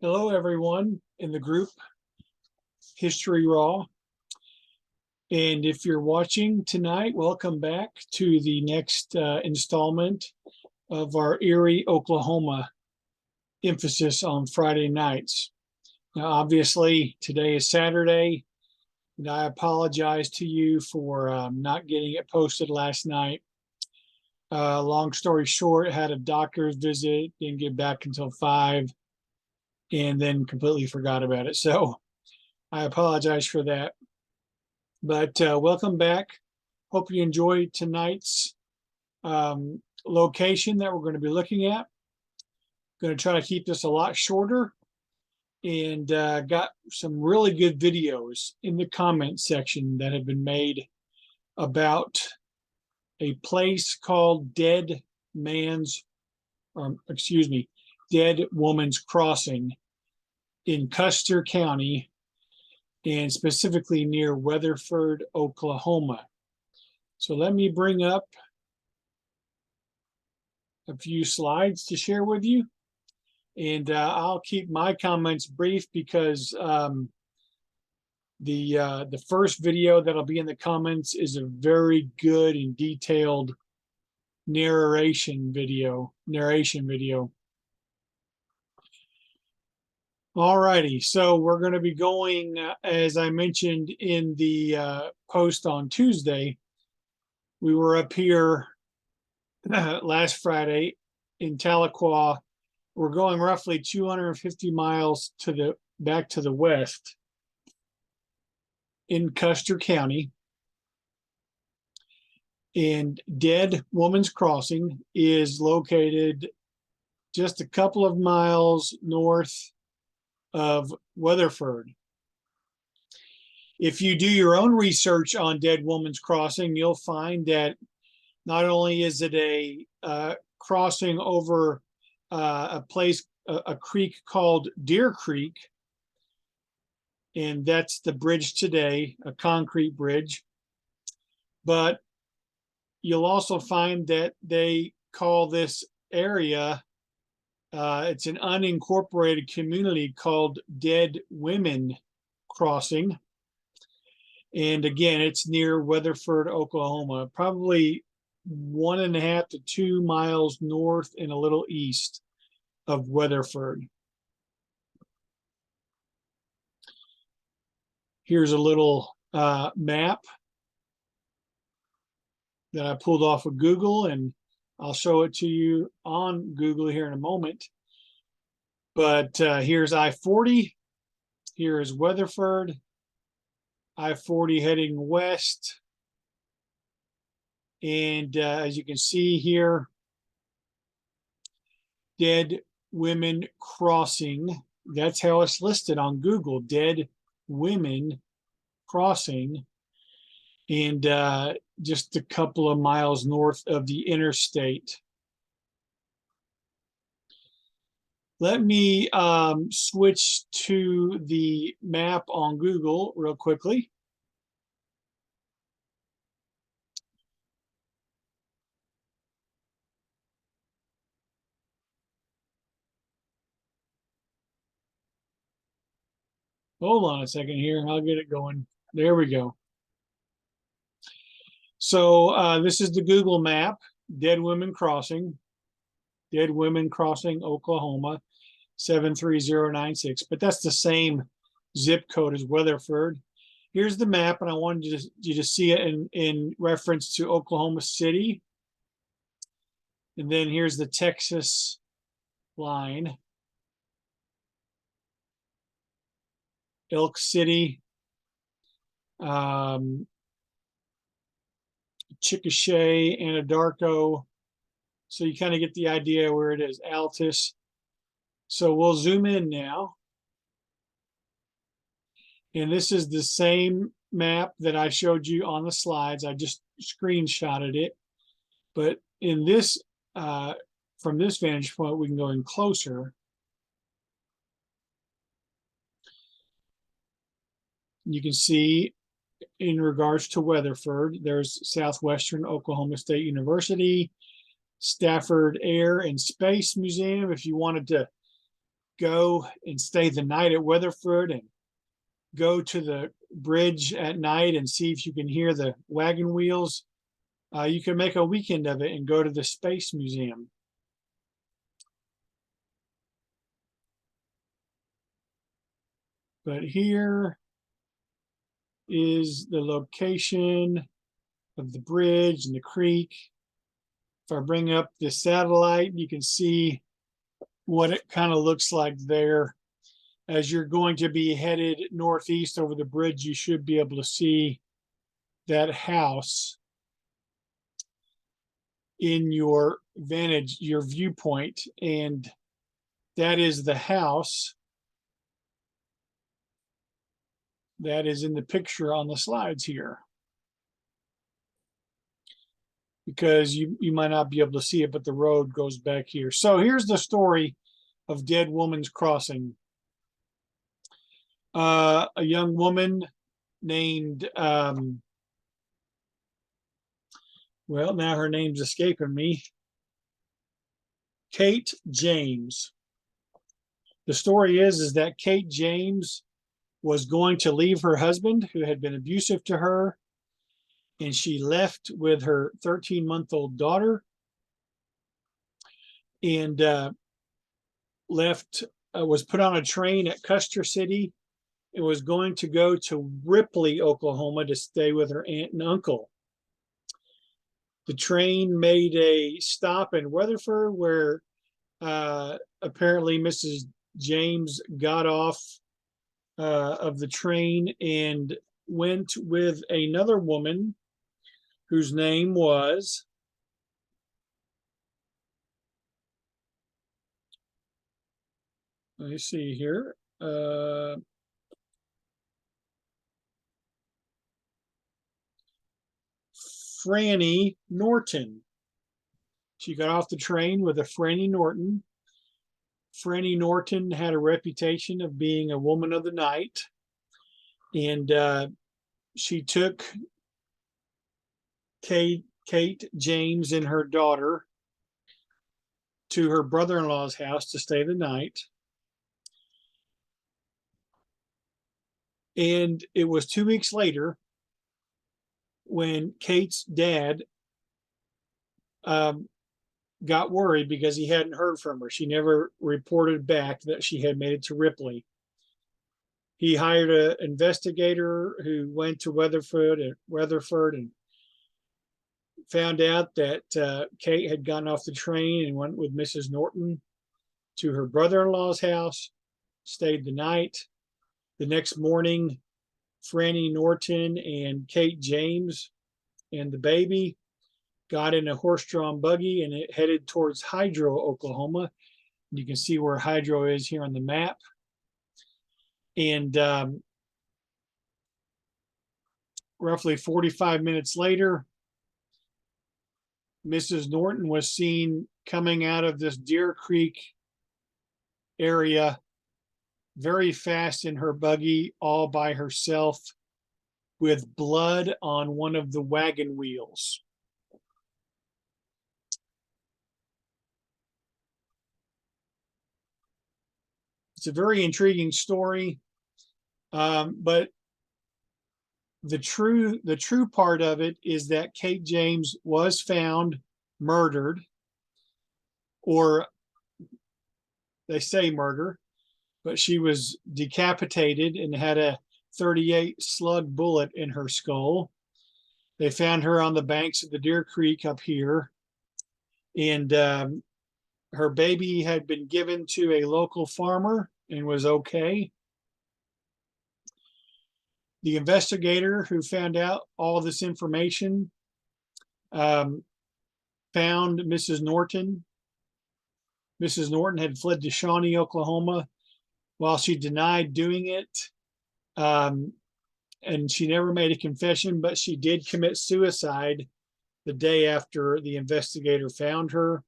Hello, everyone in the group History Raw. And if you're watching tonight, welcome back to the next installment of our Eerie, Oklahoma emphasis on Friday nights. Now, obviously, today is Saturday, and I apologize to you for not getting it posted last night. Long story short, had a doctor's visit, didn't get back until 5, and then completely forgot about it. So I apologize for that. But welcome back. Hope you enjoy tonight's location that we're going to be looking at. Going to try to keep this a lot shorter, and got some really good videos in the comment section that have been made about a place called Dead Woman's Crossing in Custer County, and specifically near Weatherford, Oklahoma. So let me bring up a few slides to share with you. And I'll keep my comments brief because the first video that'll be in the comments is a very good and detailed narration video. Alrighty, so we're going to be going, as I mentioned in the post on Tuesday, we were up here last Friday in Tahlequah. We're going roughly 250 miles back to the west in Custer County. And Dead Woman's Crossing is located just a couple of miles north of Weatherford. If you do your own research on Dead Woman's Crossing, you'll find that not only is it a crossing over a creek called Deer Creek, and that's the bridge today, a concrete bridge, but you'll also find that they call this area, it's an unincorporated community called Dead Women Crossing. And again, it's near Weatherford, Oklahoma, probably 1.5 to 2 miles north and a little east of Weatherford. Here's a little map that I pulled off of Google, and I'll show it to you on Google here in a moment. But here's I-40. Here is Weatherford. I-40 heading west. And as you can see here, Dead Women Crossing. That's how it's listed on Google, Dead Women Crossing. And just a couple of miles north of the interstate. Let me switch to the map on Google real quickly. Hold on a second here. I'll get it going. There we go. So this is the Google map, Dead Women Crossing, Oklahoma, 73096. But that's the same zip code as Weatherford. Here's the map, and I wanted you to see it in reference to Oklahoma City. And then here's the Texas line. Elk City, Chickasha, Anadarko. So you kind of get the idea where it is, Altus. So we'll zoom in now. And this is the same map that I showed you on the slides. I just screenshotted it. But in this, from this vantage point, we can go in closer. You can see in regards to Weatherford, there's Southwestern Oklahoma State University, Stafford Air and Space Museum. If you wanted to go and stay the night at Weatherford and go to the bridge at night and see if you can hear the wagon wheels, you can make a weekend of it and go to the Space Museum. But here is the location of the bridge and the creek. If I bring up the satellite, you can see what it kind of looks like there. As you're going to be headed northeast over the bridge, you should be able to see that house in your viewpoint, and that is the house that is in the picture on the slides here. Because you might not be able to see it, but the road goes back here. So here's the story of Dead Woman's Crossing. A young woman named, well, now her name's escaping me, Kate James. The story is that Kate James was going to leave her husband, who had been abusive to her, and she left with her 13-month-old daughter and was put on a train at Custer City and was going to go to Ripley, Oklahoma to stay with her aunt and uncle. The train made a stop in Weatherford where apparently Mrs. James got off of the train and went with another woman whose name was let me see here. Franny Norton. She got off the train with a Franny Norton. Franny Norton had a reputation of being a woman of the night, and she took Kate James and her daughter to her brother-in-law's house to stay the night. And it was 2 weeks later when Kate's dad got worried because he hadn't heard from her. She never reported back that she had made it to Ripley. He hired an investigator who went to Weatherford and found out that Kate had gotten off the train and went with Mrs. Norton to her brother-in-law's house, stayed the night. The next morning, Franny Norton and Kate James and the baby got in a horse-drawn buggy and it headed towards Hydro, Oklahoma. You can see where Hydro is here on the map. And roughly 45 minutes later, Mrs. Norton was seen coming out of this Deer Creek area very fast in her buggy, all by herself, with blood on one of the wagon wheels. It's a very intriguing story, but the true part of it is that Kate James was found murdered, or they say murder, but she was decapitated and had a 38 slug bullet in her skull. They found her on the banks of the Deer Creek up here, and her baby had been given to a local farmer and was okay. The investigator who found out all this information found Mrs. Norton. Mrs. Norton had fled to Shawnee, Oklahoma, while she denied doing it. And she never made a confession, but she did commit suicide the day after the investigator found her.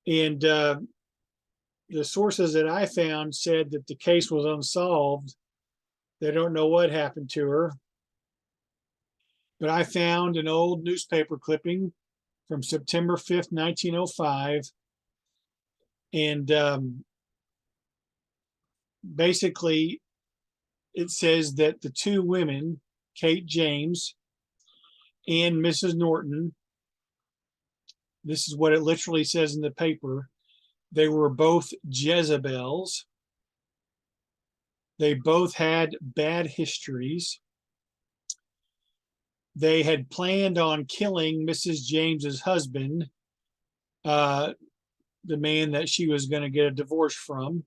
And the sources that I found said that the case was unsolved. They don't know what happened to her. But I found an old newspaper clipping from September 5th, 1905. And basically, it says that the two women, Kate James and Mrs. Norton, this is what it literally says in the paper, they were both Jezebels. They both had bad histories. They had planned on killing Mrs. James's husband, the man that she was going to get a divorce from.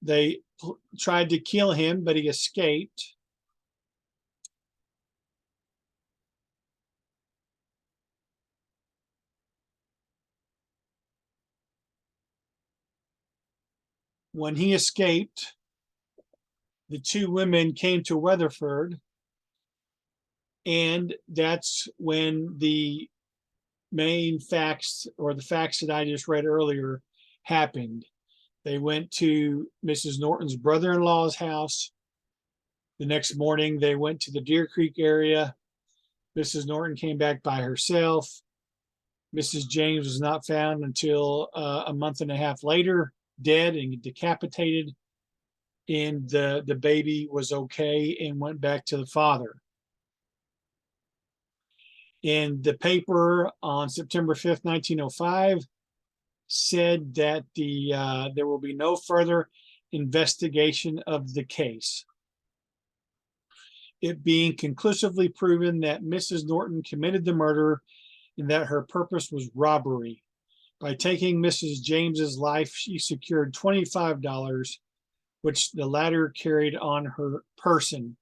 They tried to kill him, but he escaped. When he escaped, the two women came to Weatherford, and that's when the main facts, or the facts that I just read earlier, happened. They went to Mrs. Norton's brother-in-law's house. The next morning, they went to the Deer Creek area. Mrs. Norton came back by herself. Mrs. James was not found until a month and a half later, dead and decapitated. And the baby was okay and went back to the father. In the paper on September 5th, 1905, said that there will be no further investigation of the case. It being conclusively proven that Mrs. Norton committed the murder and that her purpose was robbery. By taking Mrs. James's life, she secured $25, which the latter carried on her person.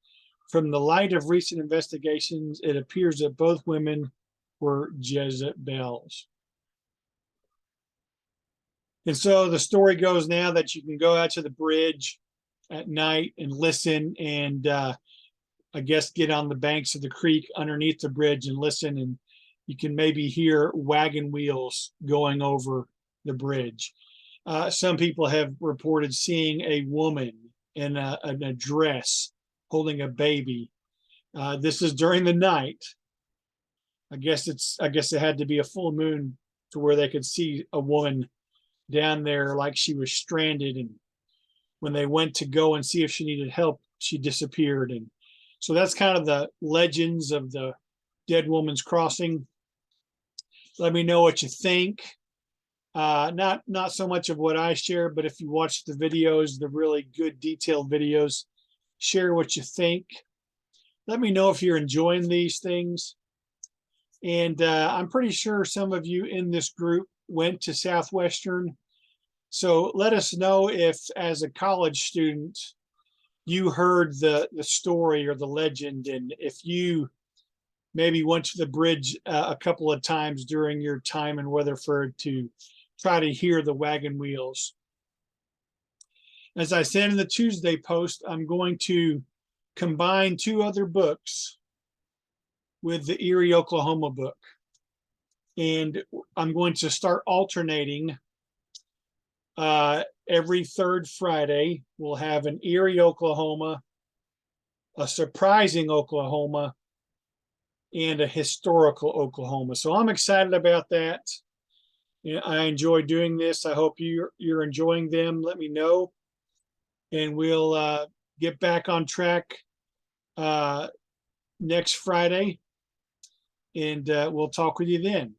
From the light of recent investigations, it appears that both women were Jezebels. And so the story goes now that you can go out to the bridge at night and listen, and I guess get on the banks of the creek underneath the bridge and listen, and you can maybe hear wagon wheels going over the bridge. Some people have reported seeing a woman in a dress holding a baby. This is during the night. I guess it had to be a full moon to where they could see a woman down there like she was stranded, and when they went to go and see if she needed help, she disappeared. And so that's kind of the legends of the Dead Woman's Crossing. Let me know what you think. Not so much of what I share, but if you watch the videos, the really good detailed videos, share what you think. Let me know if you're enjoying these things. And I'm pretty sure some of you in this group went to Southwestern. So let us know if, as a college student, you heard the story or the legend, and if you maybe went to the bridge a couple of times during your time in Weatherford to try to hear the wagon wheels. As I said in the Tuesday post, I'm going to combine two other books with the Eerie, Oklahoma book. And I'm going to start alternating. Every third Friday, we'll have an Eerie, Oklahoma, a surprising Oklahoma, and a historical Oklahoma. So I'm excited about that. I enjoy doing this. I hope you're enjoying them. Let me know, and we'll get back on track next Friday, and we'll talk with you then.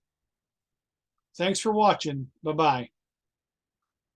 Thanks for watching. Bye-bye.